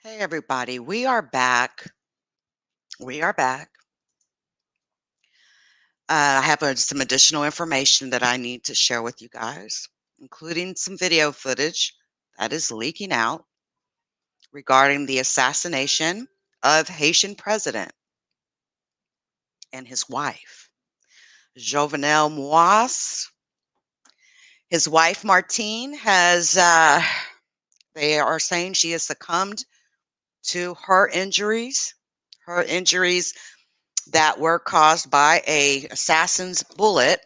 Hey everybody, we are back. We are back. I have some additional information that I need to share with you guys, including some video footage that is leaking out regarding the assassination of Haitian president and his wife, Jovenel Moise. His wife, Martine, they are saying she has succumbed to her injuries that were caused by a assassin's bullet.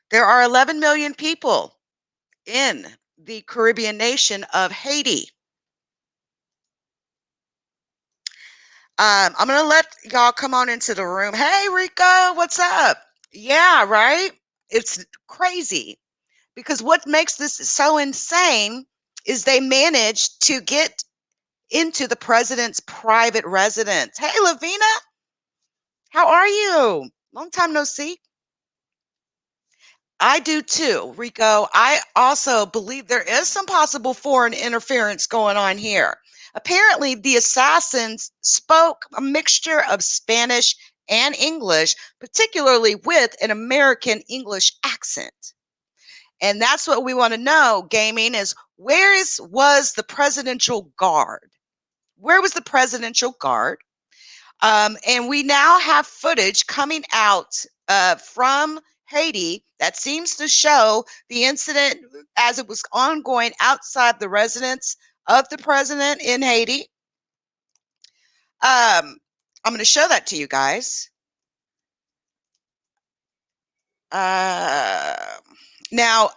There are 11 million people in the Caribbean nation of Haiti. I'm going to let y'all come on into the room. Hey, Rico, what's up? Yeah, right? It's crazy because what makes this so insane is they managed to get into the president's private residence. Hey, Lavina, how are you? Long time no see. I do too, Rico. I also believe there is some possible foreign interference going on here. Apparently, the assassins spoke a mixture of Spanish and English, particularly with an American English accent. And that's what we want to know, gaming, is was the presidential guard? Where was the presidential guard? And we now have footage coming out from Haiti that seems to show the incident as it was ongoing outside the residence of the president in Haiti. I'm going to show that to you guys. Now,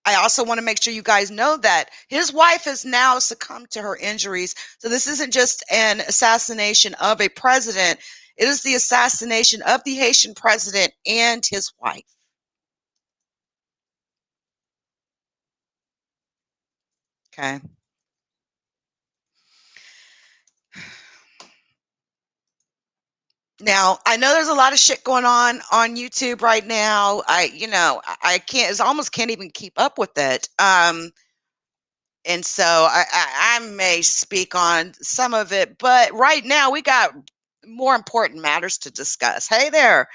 I also want to make sure you guys know that his wife has now succumbed to her injuries. So this isn't just an assassination of a president. It is the assassination of the Haitian president and his wife. Okay. Now, I know there's a lot of shit going on YouTube right now. I can't, I almost can't even keep up with it. And so I may speak on some of it, but right now we got more important matters to discuss. Hey there,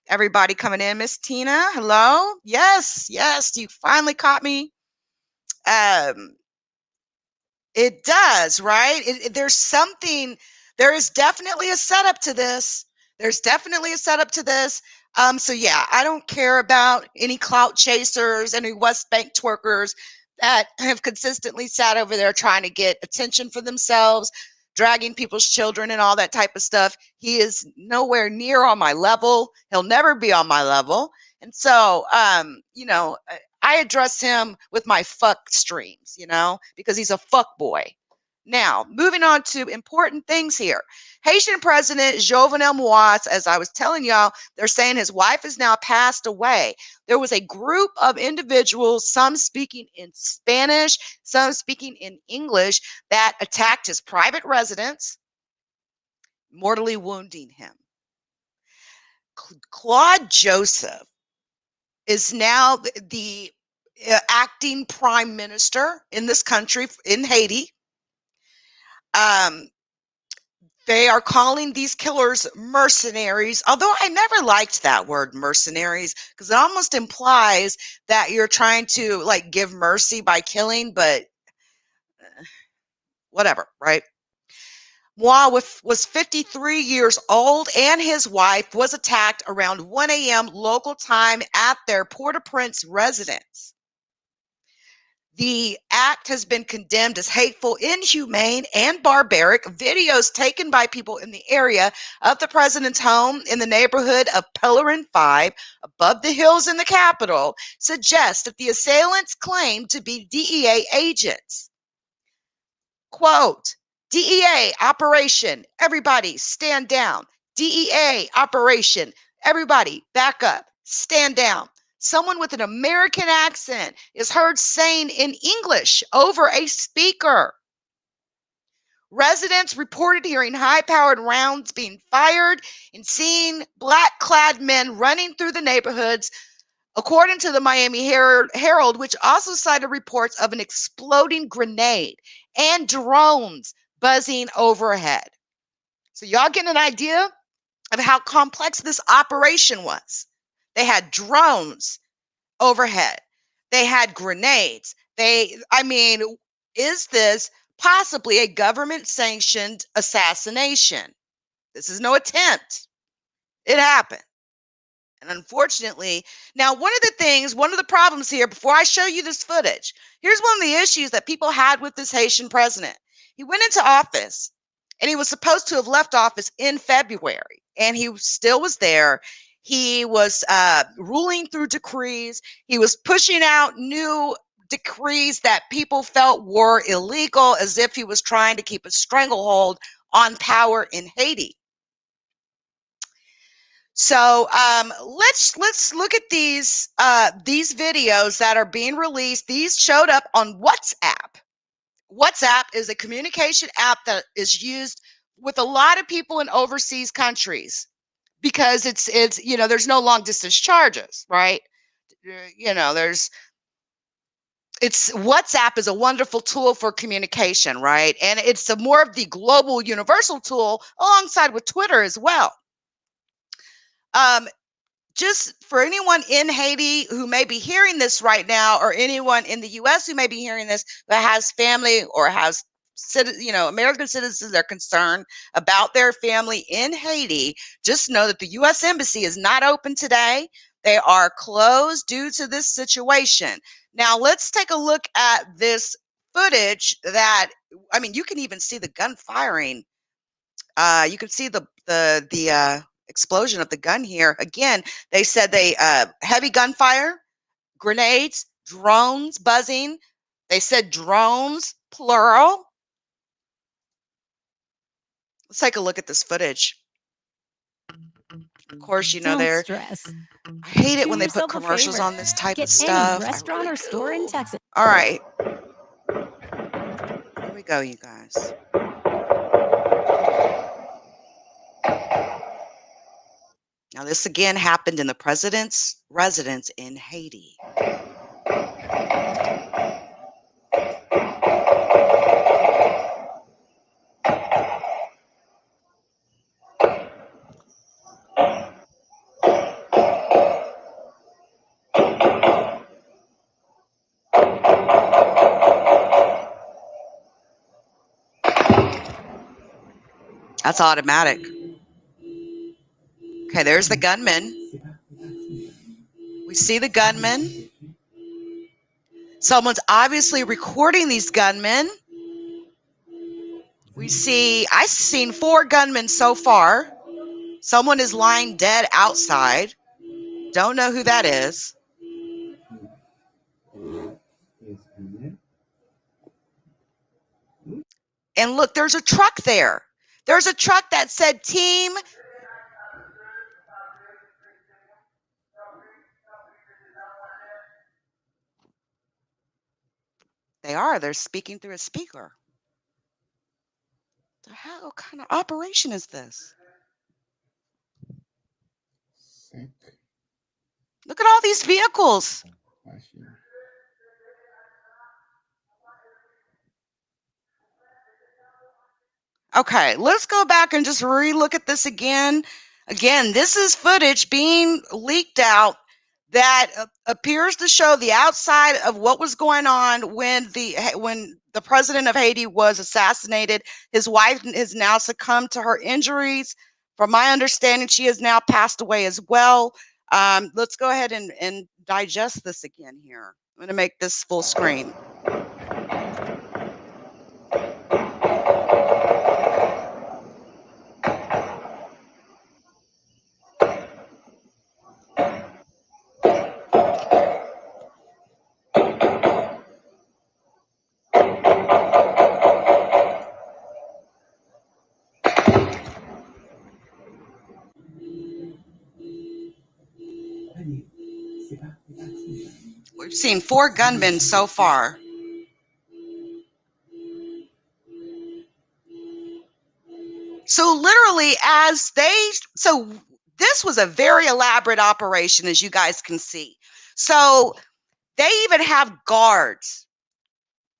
everybody coming in. Miss Tina, hello. Yes, you finally caught me. It does, right? There is definitely a setup to this. There's definitely a setup to this. So yeah, I don't care about any clout chasers, any West Bank twerkers that have consistently sat over there trying to get attention for themselves, dragging people's children and all that type of stuff. He is nowhere near on my level. He'll never be on my level. And so, I address him with my fuck streams, because he's a fuck boy. Now, moving on to important things here. Haitian President Jovenel Moise, as I was telling y'all, they're saying his wife has now passed away. There was a group of individuals, some speaking in Spanish, some speaking in English, that attacked his private residence, mortally wounding him. Claude Joseph is now the acting prime minister in this country, in Haiti. They are calling these killers mercenaries, although I never liked that word mercenaries because it almost implies that you're trying to like give mercy by killing, but whatever, right? Moise was 53 years old and his wife was attacked around 1 a.m. local time at their Port-au-Prince residence. The act has been condemned as hateful, inhumane, and barbaric. Videos taken by people in the area of the president's home in the neighborhood of Pelerin 5, above the hills in the capital, suggest that the assailants claim to be DEA agents. Quote, DEA operation, everybody stand down. DEA operation, everybody back up, stand down. Someone with an American accent is heard saying in English over a speaker. Residents reported hearing high-powered rounds being fired and seeing black-clad men running through the neighborhoods according to the Miami Herald, which also cited reports of an exploding grenade and drones buzzing overhead. So y'all getting an idea of how complex this operation was. They had drones overhead. They had grenades. Is this possibly a government-sanctioned assassination? This is no attempt. It happened. And unfortunately, now one of the problems here, before I show you this footage, here's one of the issues that people had with this Haitian president. He went into office and he was supposed to have left office in February, and he still was there. He was ruling through decrees. He was pushing out new decrees that people felt were illegal, as if he was trying to keep a stranglehold on power in Haiti. So let's look at these videos that are being released. These showed up on WhatsApp. WhatsApp is a communication app that is used with a lot of people in overseas countries because it's there's no long distance charges, right? WhatsApp is a wonderful tool for communication, right? And it's more of the global universal tool alongside with Twitter as well. Just for anyone in Haiti who may be hearing this right now, or anyone in the U.S. who may be hearing this that has family or has American citizens that are concerned about their family in Haiti, just know that the U.S. Embassy is not open today. They are closed due to this situation. Now, let's take a look at this footage that, you can even see the gun firing. You can see the explosion of the gun here. Again, they said they heavy gunfire, grenades, drones buzzing. They said drones, plural. Let's take a look at this footage. Of course, Don't stress. I hate it Do when they put yourself a commercials favor. on this type Get of stuff. any restaurant or store in Texas. All right. Here we go, you guys. Now, this again happened in the president's residence in Haiti. That's automatic. Okay, there's the gunman. We see the gunman. Someone's obviously recording these gunmen. I've seen 4 gunmen so far. Someone is lying dead outside. Don't know who that is. And look, there's a truck there. There's a truck that said team. They're speaking through a speaker. The hell kind of operation is this? Look at all these vehicles. Okay, let's go back and just re-look at this again. Again, this is footage being leaked out that appears to show the outside of what was going on when the president of Haiti was assassinated. His wife has now succumbed to her injuries. From my understanding, she has now passed away as well. Let's go ahead and digest this again here. I'm going to make this full screen. We've seen 4 gunmen so far. So literally, this was a very elaborate operation, as you guys can see. So they even have guards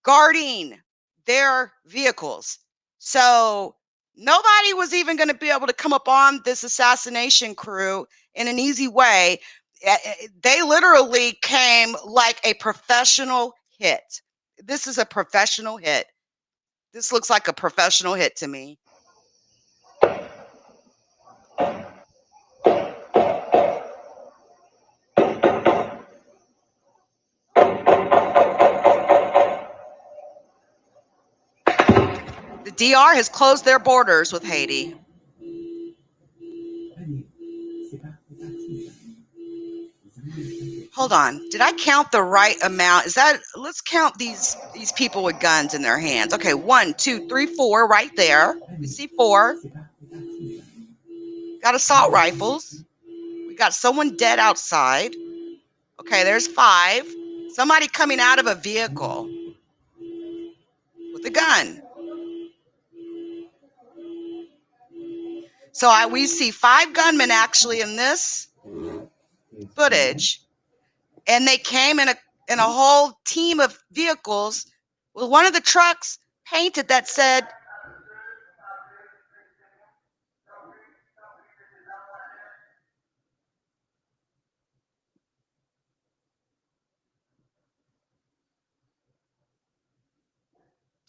guarding their vehicles. So nobody was even going to be able to come up on this assassination crew in an easy way. They literally came like a professional hit. This is a professional hit. This looks like a professional hit to me. The DR has closed their borders with Haiti. Hold on. Did I count the right amount? Is that, let's count these people with guns in their hands. Okay, 1, 2, 3, 4 right there. We see 4. Got assault rifles. We got someone dead outside. Okay, there's 5. Somebody coming out of a vehicle with a gun. So we see 5 gunmen actually in this footage, and they came in a whole team of vehicles with one of the trucks painted that said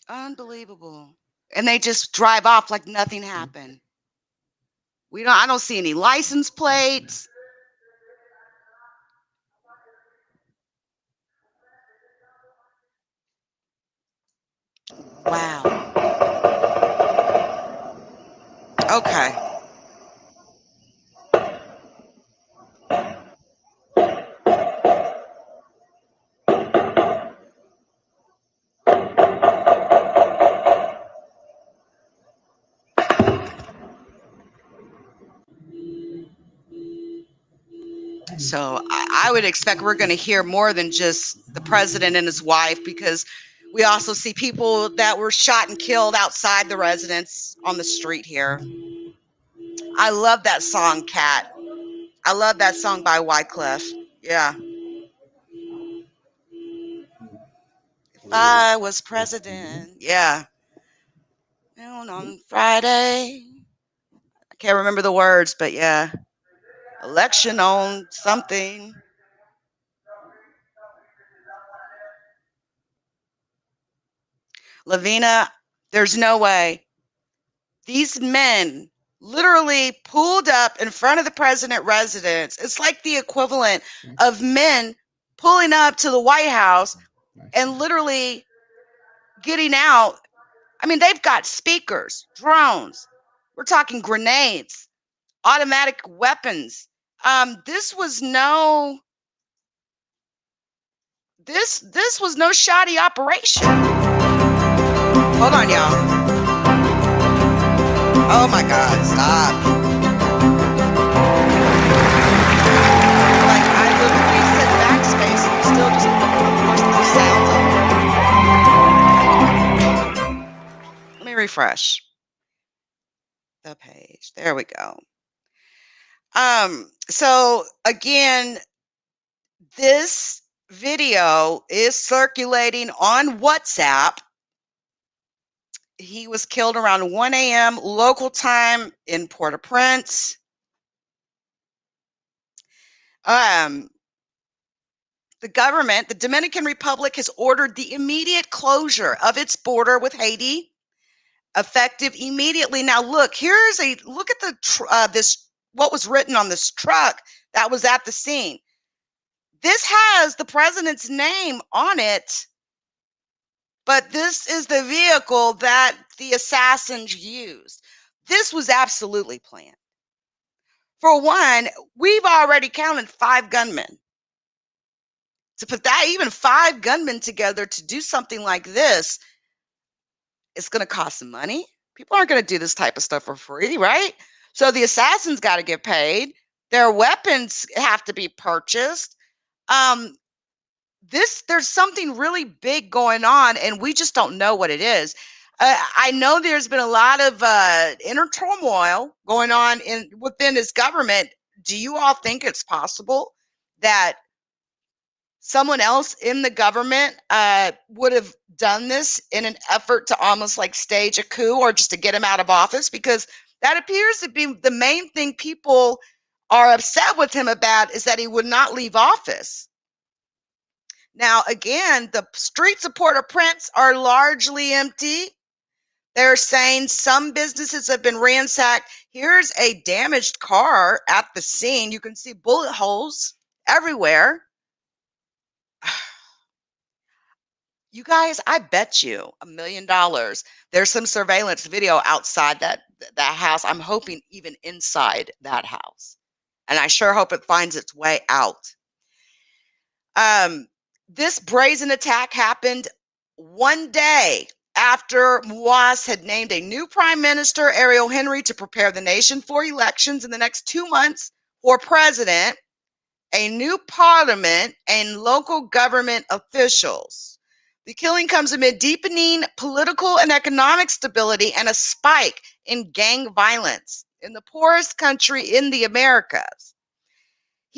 unbelievable. And they just drive off like nothing happened. I don't see any license plates. Wow. Okay. So I would expect we're going to hear more than just the president and his wife, because we also see people that were shot and killed outside the residence on the street here. I love that song, Cat. I love that song by Wyclef. Yeah. If I was president. Yeah. On Friday. I can't remember the words, but yeah. Election on something. Lavina, there's no way. These men literally pulled up in front of the president residence. It's like the equivalent of men pulling up to the White House and literally getting out. I mean, they've got speakers, drones. We're talking grenades, automatic weapons. This was no shoddy operation. Hold on, y'all. Oh my God, stop. Like, I literally hit backspace and still just forced the sounds on. Let me refresh the page. There we go. So again, this video is circulating on WhatsApp. He was killed around 1 a.m. local time in Port-au-Prince. The government, the Dominican Republic, has ordered the immediate closure of its border with Haiti, effective immediately. Now, look at the what was written on this truck that was at the scene. This has the president's name on it, but this is the vehicle that the assassins used. This was absolutely planned. For one, we've already counted 5 gunmen. To put that, even 5 gunmen together to do something like this, it's going to cost some money. People aren't going to do this type of stuff for free, right? So the assassins got to get paid. Their weapons have to be purchased. There's something really big going on, and we just don't know what it is. I know there's been a lot of inner turmoil going on within this government. Do you all think it's possible that someone else in the government would have done this in an effort to almost like stage a coup or just to get him out of office, because that appears to be the main thing people are upset with him about, is that he would not leave office. Now, again, the streets of Port-au-Prince are largely empty. They're saying some businesses have been ransacked. Here's a damaged car at the scene. You can see bullet holes everywhere. You guys, I bet you $1 million there's some surveillance video outside that house. I'm hoping even inside that house. And I sure hope it finds its way out. This brazen attack happened one day after Moise had named a new prime minister, Ariel Henry, to prepare the nation for elections in the next 2 months for president, a new parliament, and local government officials. The killing comes amid deepening political and economic stability and a spike in gang violence in the poorest country in the Americas.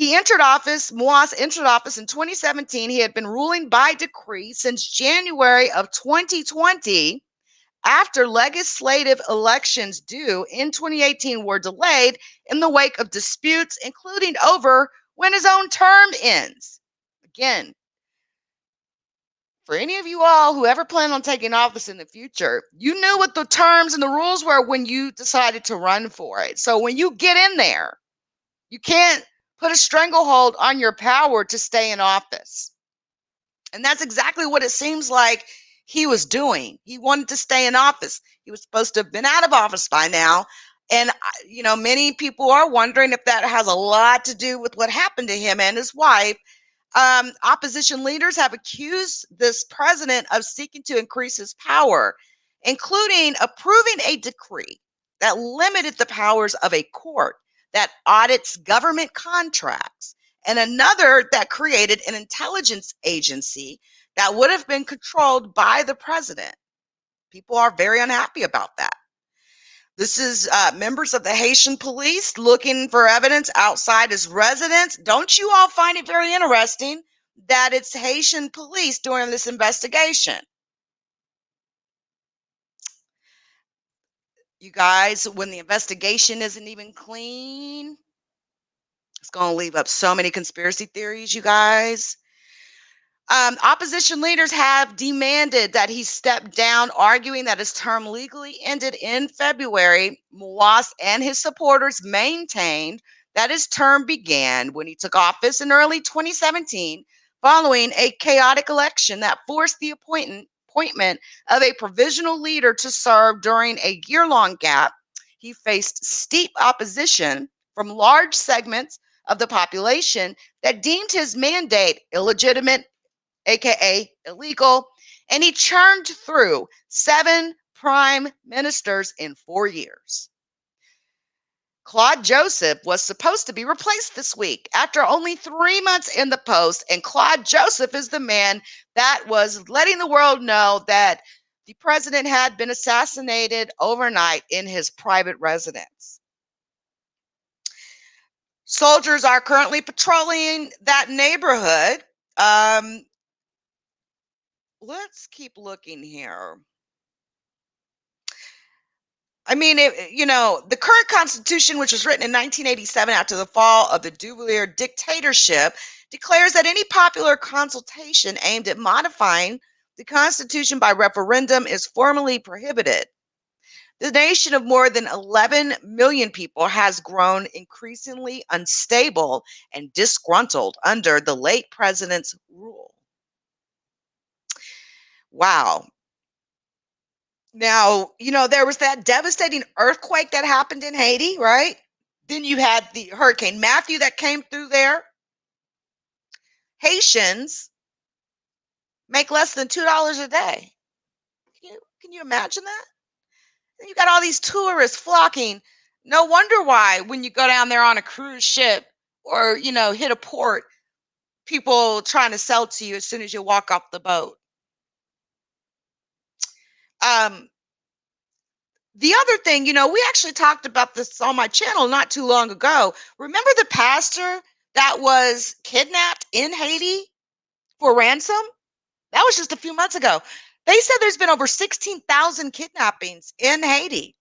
Moise entered office in 2017. He had been ruling by decree since January of 2020 after legislative elections due in 2018 were delayed in the wake of disputes, including over when his own term ends. Again, for any of you all who ever plan on taking office in the future, you knew what the terms and the rules were when you decided to run for it. So when you get in there, you can't put a stranglehold on your power to stay in office. And that's exactly what it seems like he was doing. He wanted to stay in office. He was supposed to have been out of office by now. And, many people are wondering if that has a lot to do with what happened to him and his wife. Opposition leaders have accused this president of seeking to increase his power, including approving a decree that limited the powers of a court that audits government contracts, and another that created an intelligence agency that would have been controlled by the president. People are very unhappy about that. This is members of the Haitian police looking for evidence outside his residence. Don't you all find it very interesting that it's Haitian police doing this investigation? You guys, when the investigation isn't even clean, it's going to leave up so many conspiracy theories, you guys. Opposition leaders have demanded that he step down, arguing that his term legally ended in February. Moise and his supporters maintained that his term began when he took office in early 2017, following a chaotic election that forced the appointment of a provisional leader to serve during a year-long gap. He faced steep opposition from large segments of the population that deemed his mandate illegitimate, aka illegal, and he churned through 7 prime ministers in 4 years. Claude Joseph was supposed to be replaced this week after only 3 months in the post, and Claude Joseph is the man that was letting the world know that the president had been assassinated overnight in his private residence. Soldiers are currently patrolling that neighborhood. Let's keep looking here. The current Constitution, which was written in 1987 after the fall of the Duvalier dictatorship, declares that any popular consultation aimed at modifying the Constitution by referendum is formally prohibited. The nation of more than 11 million people has grown increasingly unstable and disgruntled under the late president's rule. Wow. Now, there was that devastating earthquake that happened in Haiti, right? Then you had the Hurricane Matthew that came through there. Haitians make less than $2 a day. Can you imagine that? And you got all these tourists flocking. No wonder why when you go down there on a cruise ship or, hit a port, people trying to sell to you as soon as you walk off the boat. The other thing, we actually talked about this on my channel not too long ago. Remember the pastor that was kidnapped in Haiti? for ransom. That was just a few months ago. They said there's been over 16,000 kidnappings in Haiti,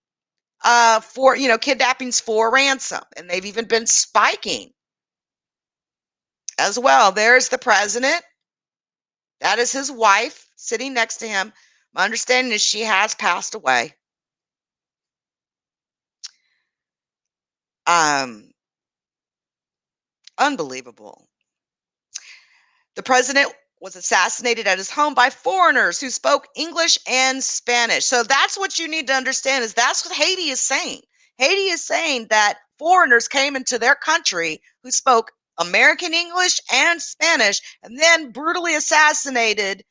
for, kidnappings for ransom, and they've even been spiking as well. There's the president. That is his wife sitting next to him. My understanding is she has passed away. Um, Unbelievable. The president was assassinated at his home by foreigners who spoke English and Spanish. So that's what you need to understand, is that's what Haiti is saying. Haiti is saying that foreigners came into their country who spoke American English and Spanish and then brutally assassinated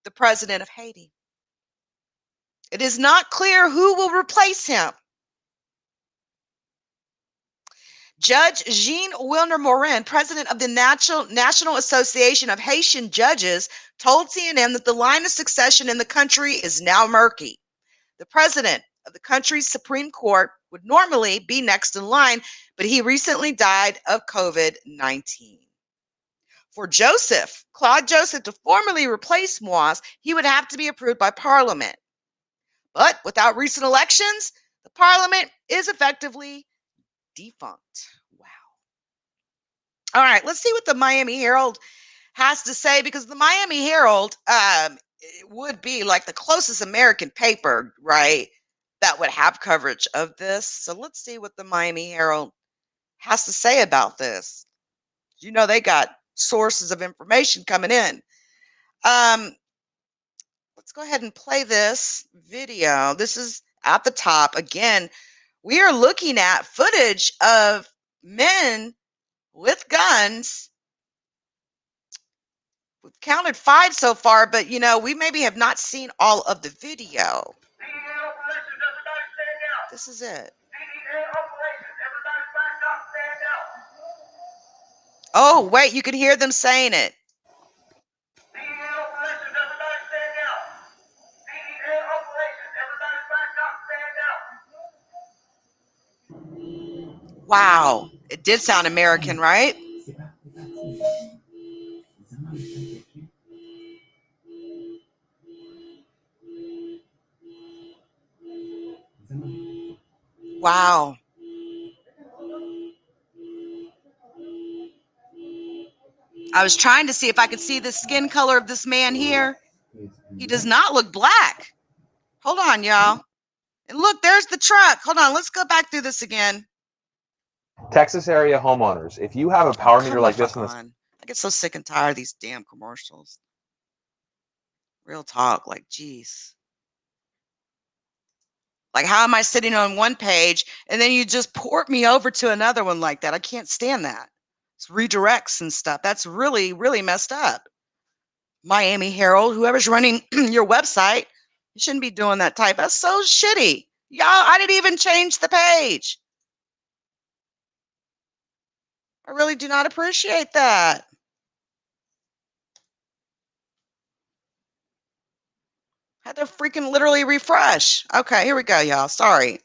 the president of Haiti. It is not clear who will replace him. Judge Jean Wilner Morin, president of the National Association of Haitian Judges, told CNN that the line of succession in the country is now murky. The president of the country's Supreme Court would normally be next in line, but he recently died of COVID-19. For Claude Joseph, to formally replace Moise, he would have to be approved by Parliament. But without recent elections, the Parliament is effectively defunct. Wow. All right, let's see what the Miami Herald has to say, because the Miami Herald would be like the closest American paper, right, that would have coverage of this. So let's see what the Miami Herald has to say about this. They got sources of information coming in. Let's go ahead and play this video. This is at the top. Again, we are looking at footage of men with guns. We've counted 5 so far, but we maybe have not seen all of the video. This is it. Oh, wait, you can hear them saying it. Wow, it did sound American, right? Wow. I was trying to see if I could see the skin color of this man here. He does not look black. Hold on, y'all. And look, there's the truck. Hold on, let's go back through this again. Texas area homeowners, if you have a power meter like this in this, I get so sick and tired of these damn commercials. Real talk, like, geez. Like, how am I sitting on one page and then you just port me over to another one like that? I can't stand that. It's redirects and stuff. That's really, really messed up. Miami Herald, whoever's running your website, you shouldn't be doing that type. That's so shitty. Y'all, I didn't even change the page. I really do not appreciate that. Had to freaking literally refresh. Okay, here we go, y'all. Sorry.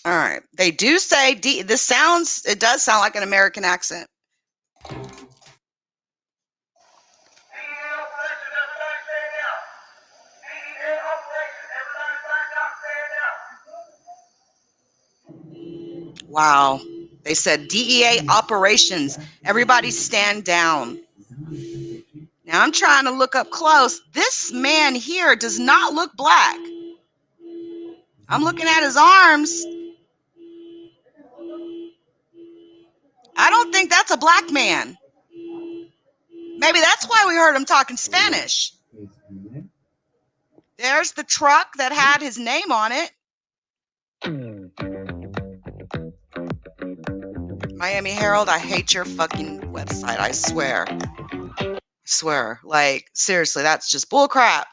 All right. They do say it does sound like an American accent. Wow. They said DEA operations. Everybody stand down. Now I'm trying to look up close. This man here does not look black. I'm looking at his arms. I don't think that's a black man. Maybe that's why we heard him talking Spanish. There's the truck that had his name on it. Miami Herald, I hate your fucking website. I swear. I swear. Like, seriously, that's just bull crap.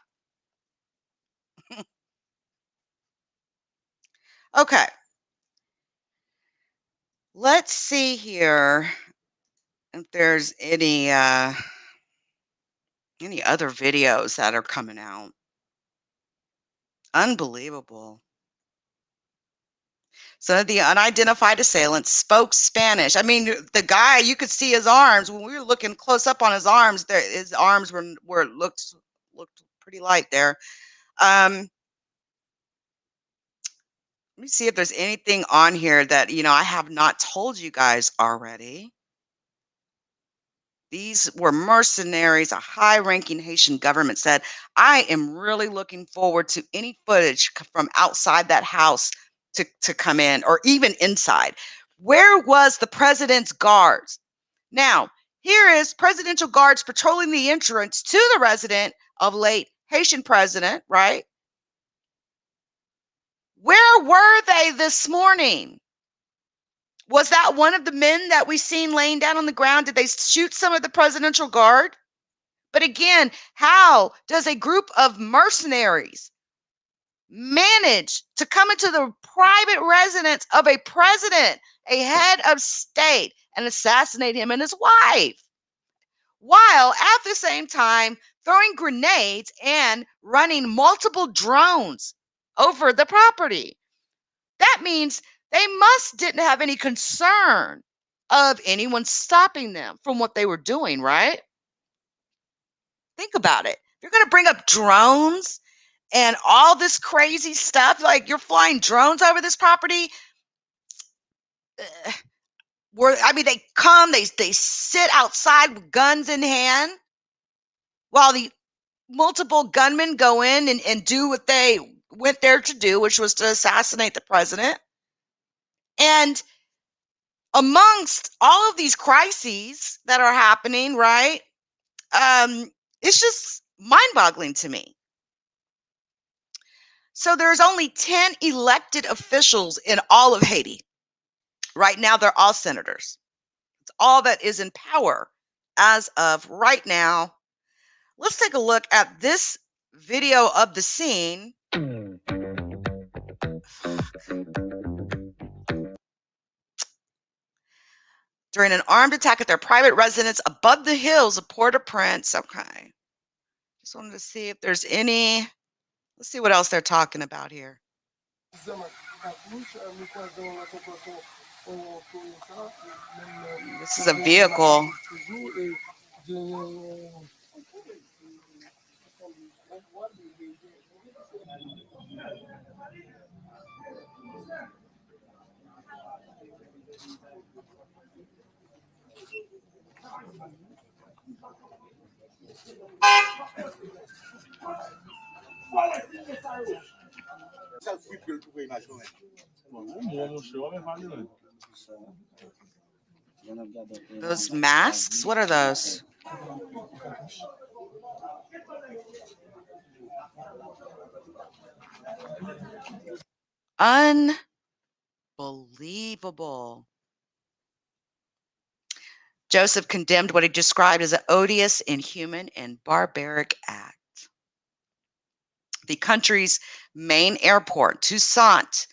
Okay. Let's see here if there's any other videos that are coming out. Unbelievable. So the unidentified assailant spoke Spanish. I mean, the guy, you could see his arms when we were looking close up on his arms. There, his arms were looked pretty light there. Let me see if there's anything on here that I have not told you guys already. These were mercenaries. A high-ranking Haitian government said, "I am really looking forward to any footage from outside that house to come in, or even inside." Where was the president's guards? Now, here is presidential guards patrolling the entrance to the residence of late Haitian president, right? Where were they this morning? Was that one of the men that we seen laying down on the ground? Did they shoot some of the presidential guard? But again, how does a group of mercenaries manage to come into the private residence of a president, a head of state, and assassinate him and his wife, while at the same time throwing grenades and running multiple drones over the property? That means they didn't have any concern of anyone stopping them from what they were doing, right? Think about it. You're going to bring up drones and all this crazy stuff, like you're flying drones over this property. They come, they sit outside with guns in hand while the multiple gunmen go in and do what they went there to do, which was to assassinate the president. And amongst all of these crises that are happening, right? It's just mind-boggling to me. So there's only 10 elected officials in all of Haiti. Right now, they're all senators. It's all that is in power as of right now. Let's take a look at this video of the scene. During an armed attack at their private residence above the hills of Port-au-Prince. Okay. Just wanted to see if there's any. Let's see what else they're talking about here. This is a vehicle. Those masks? What are those? Unbelievable. Joseph condemned what he described as an odious, inhuman, and barbaric act. The country's main airport, Toussaint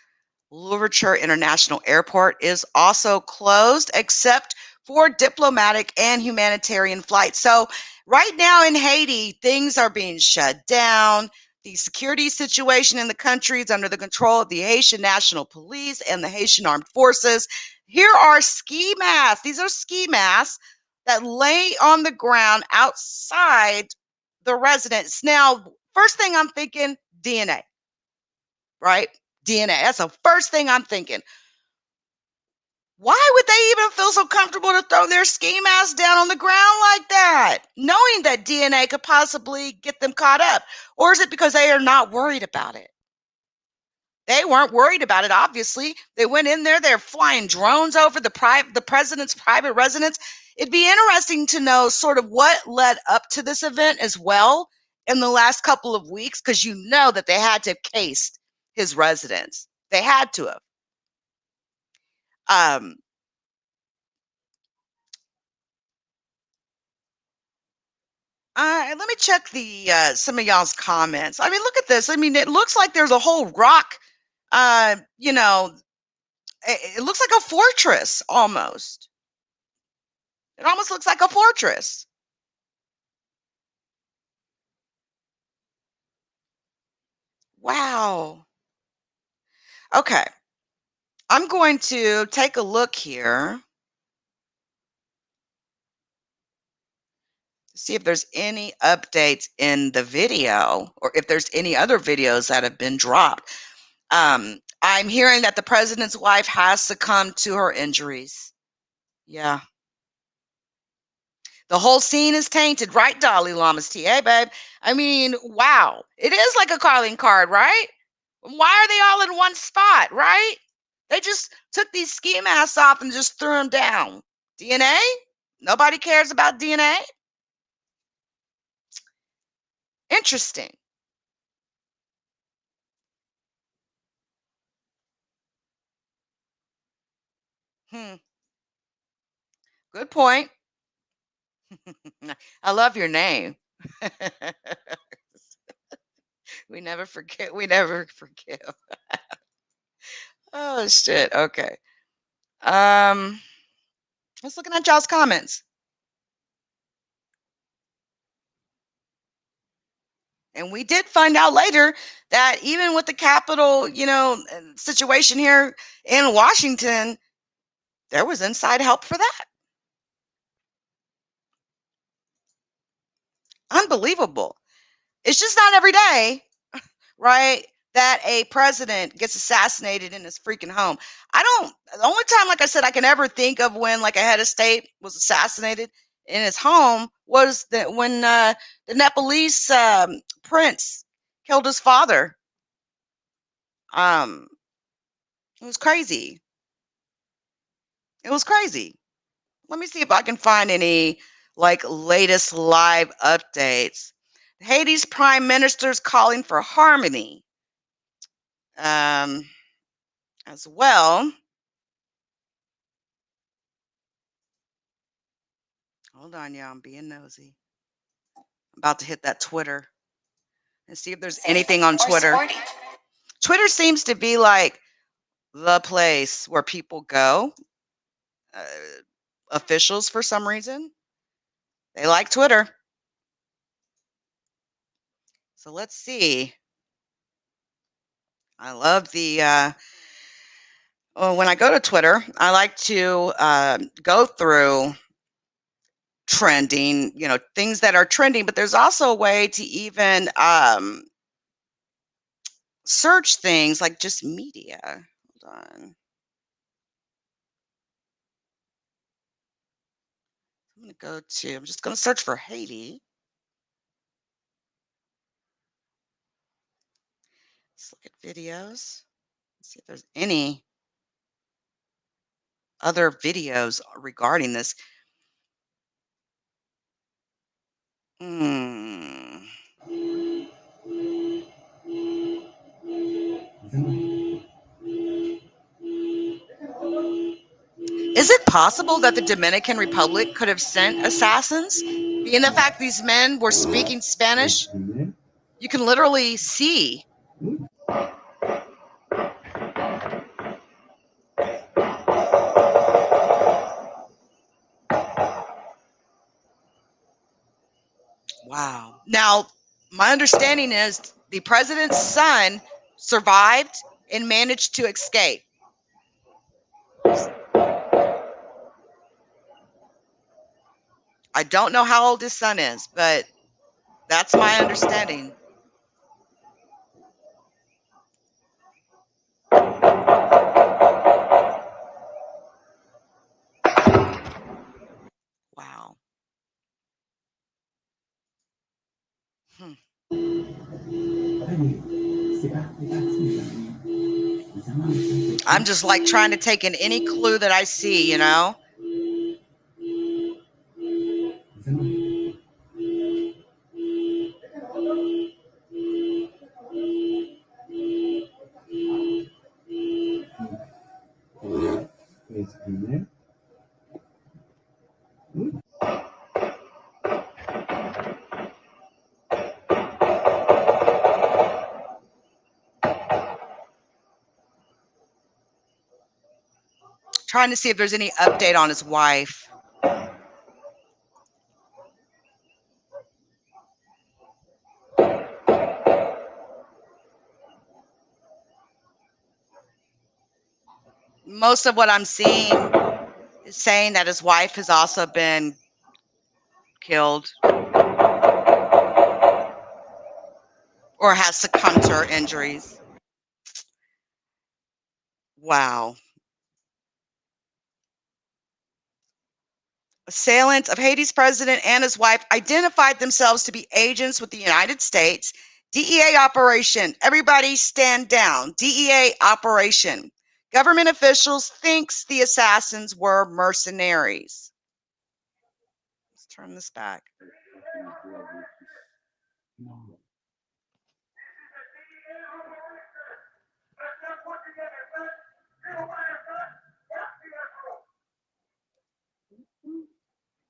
Louverture International Airport, is also closed except for diplomatic and humanitarian flights. So right now in Haiti, things are being shut down. The security situation in the country is under the control of the Haitian National Police and the Haitian Armed Forces. Here are ski masks. These are ski masks that lay on the ground outside the residence. Now, first thing I'm thinking, DNA, right? DNA. That's the first thing I'm thinking. Why would they even feel so comfortable to throw their ski mask down on the ground like that, knowing that DNA could possibly get them caught up? Or is it because they are not worried about it? They weren't worried about it, obviously. They went in there, they're flying drones over the president's private residence. It'd be interesting to know sort of what led up to this event as well in the last couple of weeks, because you know that they had to have cased his residence. They had to have. Let me check the some of y'all's comments. I mean, look at this. I mean, it looks like there's a whole rock. It looks like a fortress almost. It almost looks like a fortress. Wow. Okay. I'm going to take a look here to see if there's any updates in the video or if there's any other videos that have been dropped. I'm hearing that the president's wife has succumbed to her injuries. Yeah. The whole scene is tainted, right, Dalai Lama's TA, babe? I mean, wow. It is like a calling card, right? Why are they all in one spot, right? They just took these ski masks off and just threw them down. DNA? Nobody cares about DNA? Interesting. Hmm. Good point. I love your name. We never forget. We never forgive. Oh shit. Okay. Um, let's looking at y'all's comments. And we did find out later that even with the Capitol, situation here in Washington, there was inside help for that. Unbelievable. It's just not every day, right, that a president gets assassinated in his freaking home. The only time, like I said, I can ever think of when like a head of state was assassinated in his home was when the Nepalese prince killed his father. Um, it was crazy. It was crazy. Let me see if I can find any like latest live updates. Haiti's prime minister's calling for harmony. As well. Hold on, y'all. I'm being nosy. I'm about to hit that Twitter and see if there's anything on Twitter. Twitter seems to be like the place where people go. Uh, Officials, for some reason, they like Twitter. So let's see. I love the. When I go to Twitter, I like to go through trending, things that are trending, but there's also a way to even search things like just media. Hold on. I'm just going to search for Haiti. Let's look at videos. Let's see if there's any other videos regarding this. Hmm. Is it possible that the Dominican Republic could have sent assassins? Being the fact these men were speaking Spanish, you can literally see. Wow. Now, my understanding is the president's son survived and managed to escape. I don't know how old his son is, but that's my understanding. Wow. Hmm. I'm just like trying to take in any clue that I see. Trying to see if there's any update on his wife. most of what I'm seeing is saying that his wife has also been killed or has succumbed to her injuries. Wow. Assailants of Haiti's president and his wife identified themselves to be agents with the United States. DEA operation. Everybody stand down. DEA operation. Government officials thinks the assassins were mercenaries. Let's turn this back.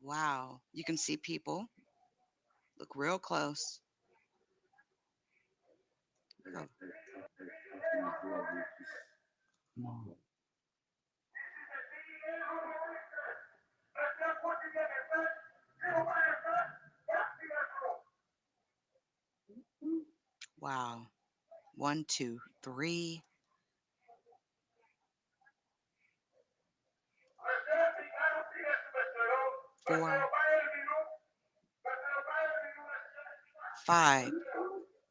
Wow. You can see people. Look real close. Go. Wow. 1, 2, 3. Four, 5,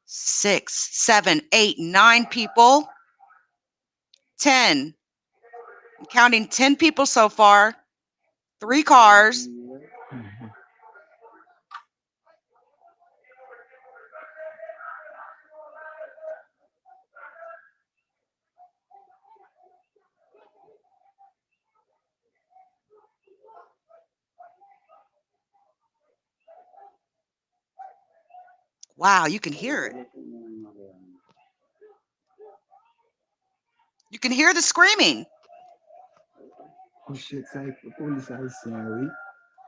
6, 7, 8, 9 people. 10. I'm counting 10 people so far. 3 cars. Wow, you can hear it. You can hear the screaming. Police haïtien, oui.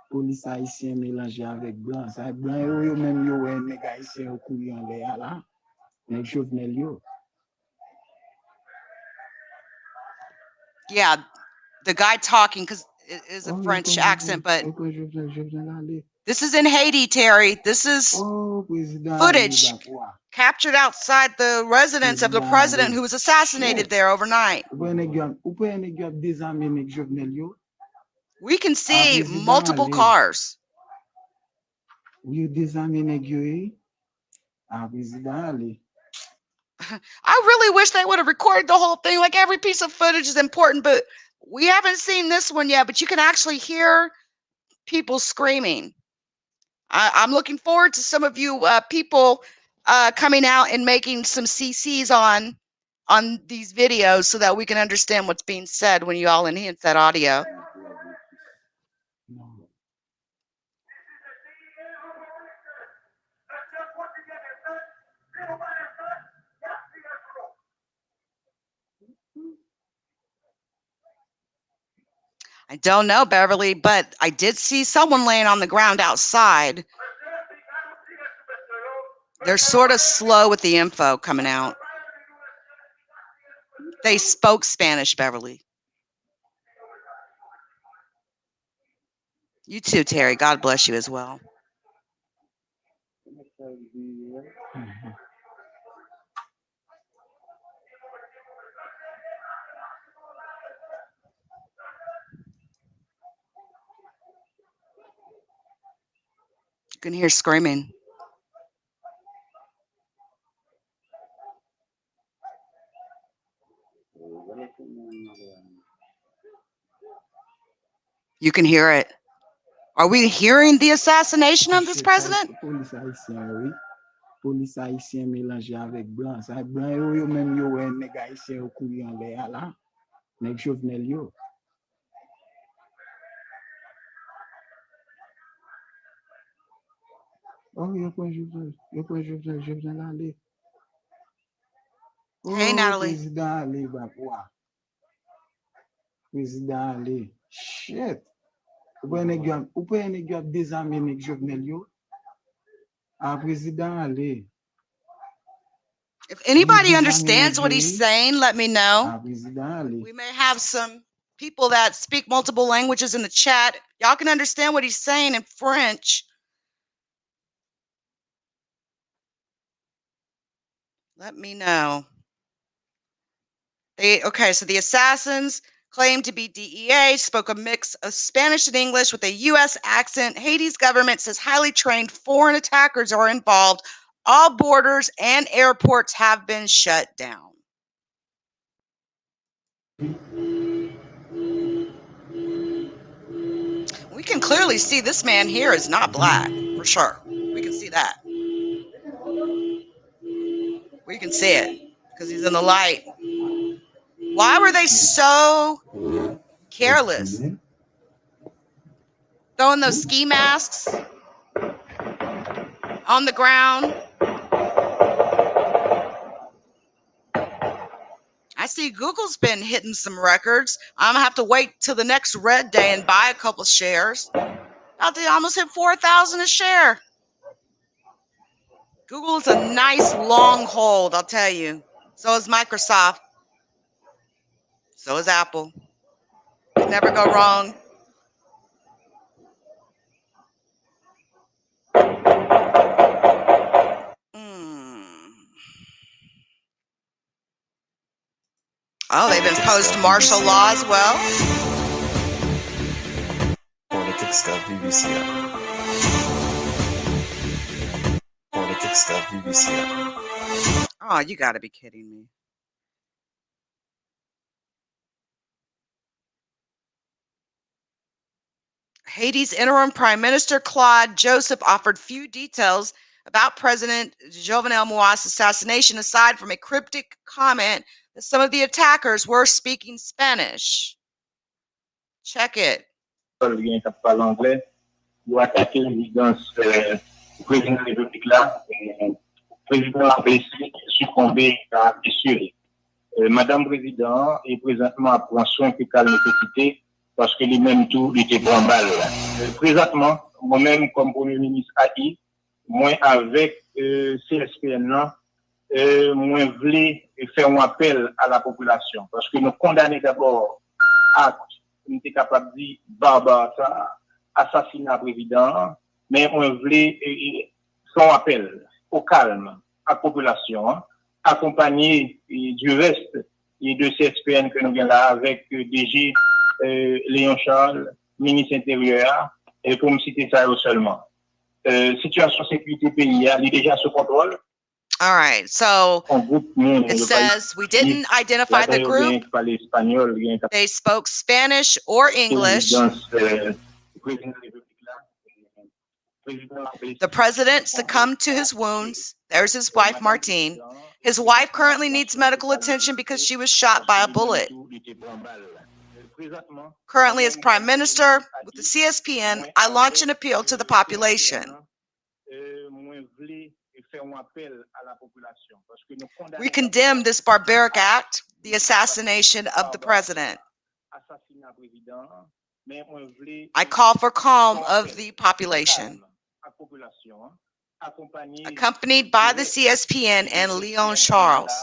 Police haïtien mélangé avec blanc. Ça blanc yo même yo ouais nèg haïtien au courir en l'air là. Nèg Jovenel yo. Yeah, the guy talking because it is a French accent, but this is in Haiti, Terry. This is footage captured outside the residence of the president who was assassinated there overnight. We can see multiple cars. I really wish they would have recorded the whole thing. Like, every piece of footage is important, but we haven't seen this one yet. But you can actually hear people screaming. I'm looking forward to some of you people coming out and making some CCs on these videos so that we can understand what's being said when you all enhance that audio. I don't know, Beverly, but I did see someone laying on the ground outside. They're sort of slow with the info coming out. They spoke Spanish, Beverly. You too, Terry. God bless you as well. You can hear screaming. You can hear it. Are we hearing the assassination of this president? Police haïtien mélangé avec blanc. Ça blanc yo même yo ouais nèg haïtien au courir en l'air là. Nèg Jovenel yo. Oh, yo point Jovenel aller. Hey, Natalie. Président aller bah quoi? Président aller. Shit. Ou pas nèg yo désarmer nèg Jovenel yo. Ah, président aller. If anybody understands what he's saying, let me know. We may have some people that speak multiple languages in the chat. Y'all can understand what he's saying in French. Let me know. Okay, so the assassins, claimed to be DEA, spoke a mix of Spanish and English with a U.S. accent. Haiti's government says highly trained foreign attackers are involved. All borders and airports have been shut down. We can clearly see this man here is not black, for sure. We can see that. We can see it because he's in the light. Why were they so careless? Throwing those ski masks on the ground. I see Google's been hitting some records. I'm gonna have to wait till the next red day and buy a couple shares. They almost hit 4,000 a share. Google is a nice long hold, I'll tell you. So is Microsoft. So is Apple. Can never go wrong. Oh, they've imposed martial law as well. Politics BBC. Politics BBC. Oh, you got to be kidding me. Haiti's interim prime minister Claude Joseph offered few details about President Jovenel Moise's assassination, aside from a cryptic comment that some of the attackers were speaking Spanish. Check it. Ou attaquer l'évidence du président de la République là, le président a succombé à blessure. Madame Président est présentement à prendre soin que calme nécessité parce que lui-même tout il était en balle. Présentement, moi-même comme Premier ministre Haïti, moi avec CSPN là, moi voulais faire un appel à la population parce que nous condamnons d'abord acte, nous sommes capables de dire barbare ça. Assassinat président, mais on voulait son appel au calme à la population, accompagné du reste et de CSPN que nous venons là avec DG Léon Charles, ministre intérieur, et pour me citer ça seulement. Situation sécurité pays, il est déjà sous contrôle. All right, so it says we didn't identify the group. They spoke Spanish or English. The president succumbed to his wounds. There's his wife, Martine. His wife currently needs medical attention because she was shot by a bullet. Currently, as prime minister, with the CSPN, I launch an appeal to the population. We condemn this barbaric act, the assassination of the president. I call for calm of the population. Accompanied by the CSPN and Léon Charles,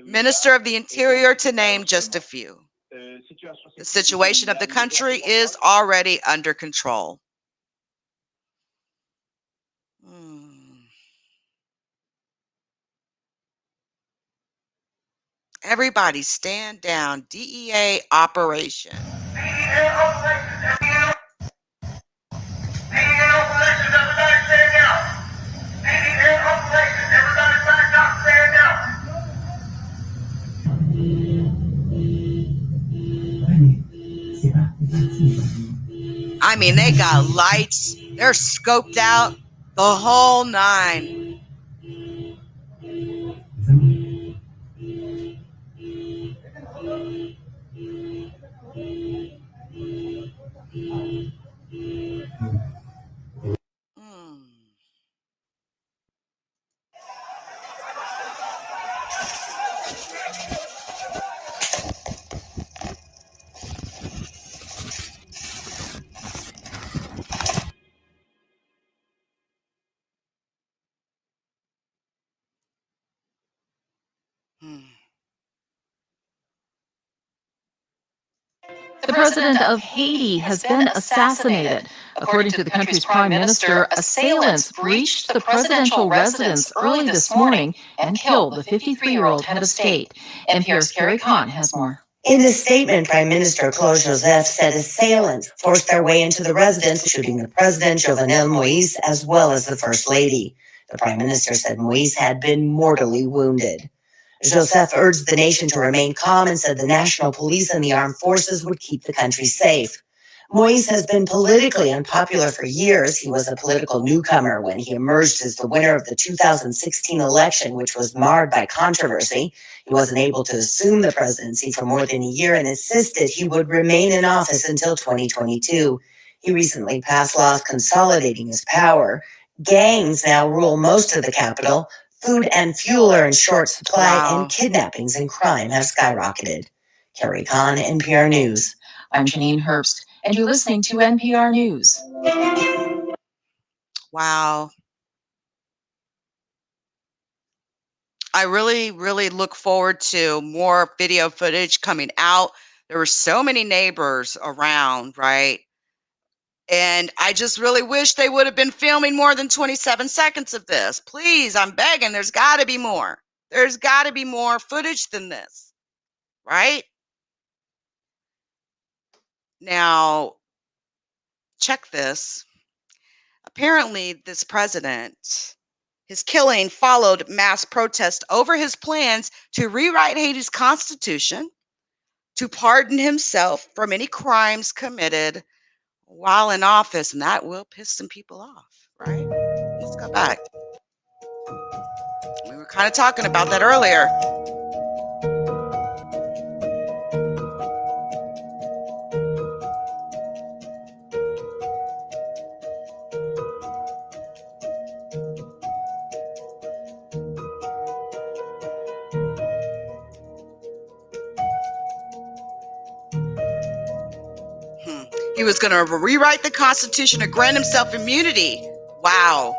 Minister of the Interior, to name just a few. The situation of the country is already under control. Everybody stand down. DEA operation. I mean, they got lights. They're scoped out. The whole nine. The president of Haiti has been assassinated. According to the country's prime minister, assailants breached the presidential residence early this morning and killed the 53-year-old head of state. NPR's Carrie Kahn has more. In a statement, Prime Minister Claude said assailants forced their way into the residence, shooting the President Jovenel Moise as well as the First Lady. The Prime Minister said Moise had been mortally wounded. Joseph urged the nation to remain calm and said the National Police and the armed forces would keep the country safe. Moise has been politically unpopular for years. He was a political newcomer when he emerged as the winner of the 2016 election, which was marred by controversy. He wasn't able to assume the presidency for more than a year and insisted he would remain in office until 2022. He recently passed laws consolidating his power. Gangs now rule most of the capital. Food and fuel are in short supply, and kidnappings and crime have skyrocketed. Carrie Kahn, NPR News. I'm Janine Herbst, and you're listening to NPR News. Wow. I really, really look forward to more video footage coming out. There were so many neighbors around, right? And I just really wish they would have been filming more than 27 seconds of this. Please, I'm begging. There's got to be more. There's got to be more footage than this, right? Now, check this. Apparently, this president, his killing followed mass protest over his plans to rewrite Haiti's constitution, to pardon himself from any crimes committed while in office, and that will piss some people off, right? Let's go back. We were kind of talking about that earlier. He was going to rewrite the Constitution to grant himself immunity. Wow.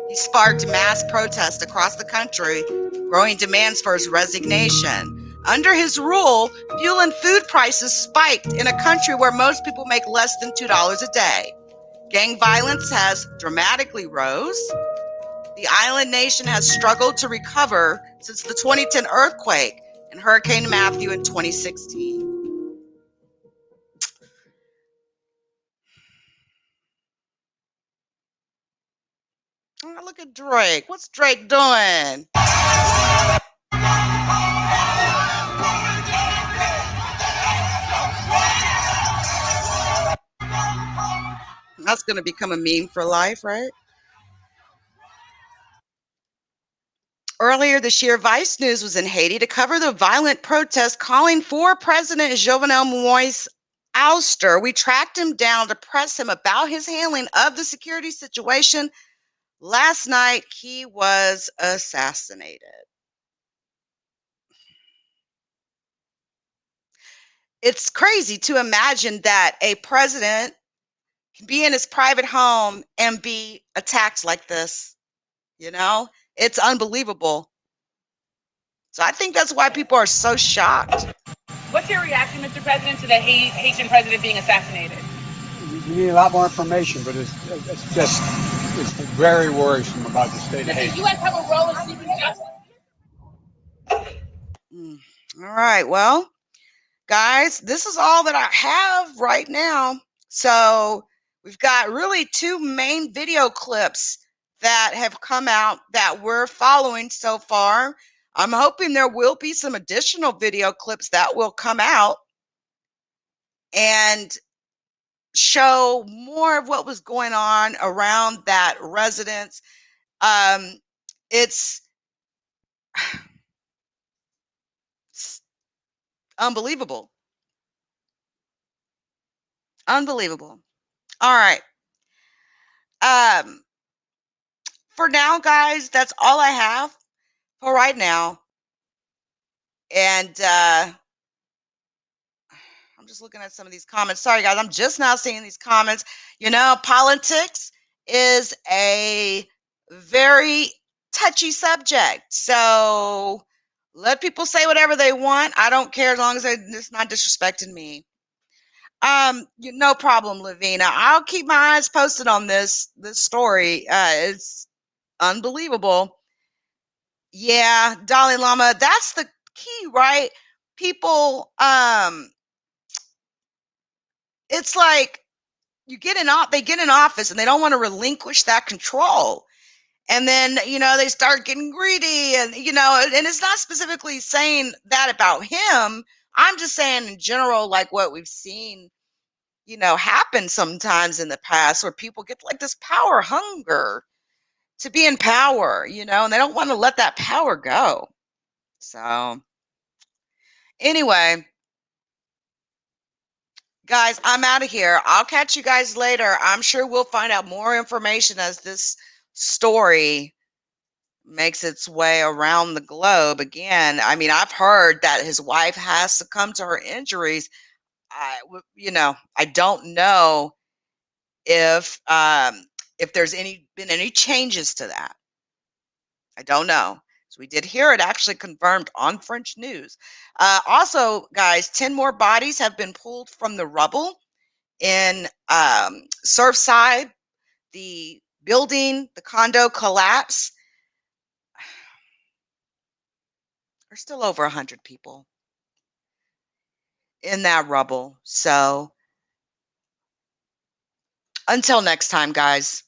He sparked mass protest across the country, growing demands for his resignation. Under his rule, fuel and food prices spiked in a country where most people make less than $2 a day. Gang violence has dramatically rose. The island nation has struggled to recover since the 2010 earthquake and Hurricane Matthew in 2016. Oh, look at Drake. What's Drake doing? That's going to become a meme for life, right? Earlier this year, Vice News was in Haiti to cover the violent protest calling for President Jovenel Moise ouster. We tracked him down to press him about his handling of the security situation. Last night, he was assassinated. It's crazy to imagine that a president can be in his private home and be attacked like this. You know, it's unbelievable. So I think that's why people are so shocked. What's your reaction, Mr. President, to the Haitian president being assassinated? We need a lot more information, but it's very worrisome about the state of Haiti. Does the U.S. have a role in seeking justice? All right, well, guys, this is all that I have right now. So we've got really two main video clips that have come out that we're following so far. I'm hoping there will be some additional video clips that will come out and show more of what was going on around that residence. It's unbelievable. Unbelievable. All right. For now, guys, that's all I have for right now. And I'm just looking at some of these comments. Sorry, guys, I'm just now seeing these comments. You know, politics is a very touchy subject. So Let people say whatever they want. I don't care as long as it's not disrespecting me. No problem, Lavina. I'll keep my eyes posted on this story. It's unbelievable. Yeah, Dalai Lama, that's the key, right? People, it's like they get in office and they don't want to relinquish that control. And then, they start getting greedy and, and it's not specifically saying that about him. I'm just saying in general, like what we've seen, happen sometimes in the past where people get like this power hunger to be in power, and they don't want to let that power go. So anyway, guys, I'm out of here. I'll catch you guys later. I'm sure we'll find out more information as this story makes its way around the globe again. I mean, I've heard that his wife has succumbed to her injuries. I don't know if there's been any changes to that. I don't know. So we did hear it actually confirmed on French news. Also, guys, 10 more bodies have been pulled from the rubble in Surfside. The building, the condo collapse. There's still over 100 people in that rubble. So until next time, guys.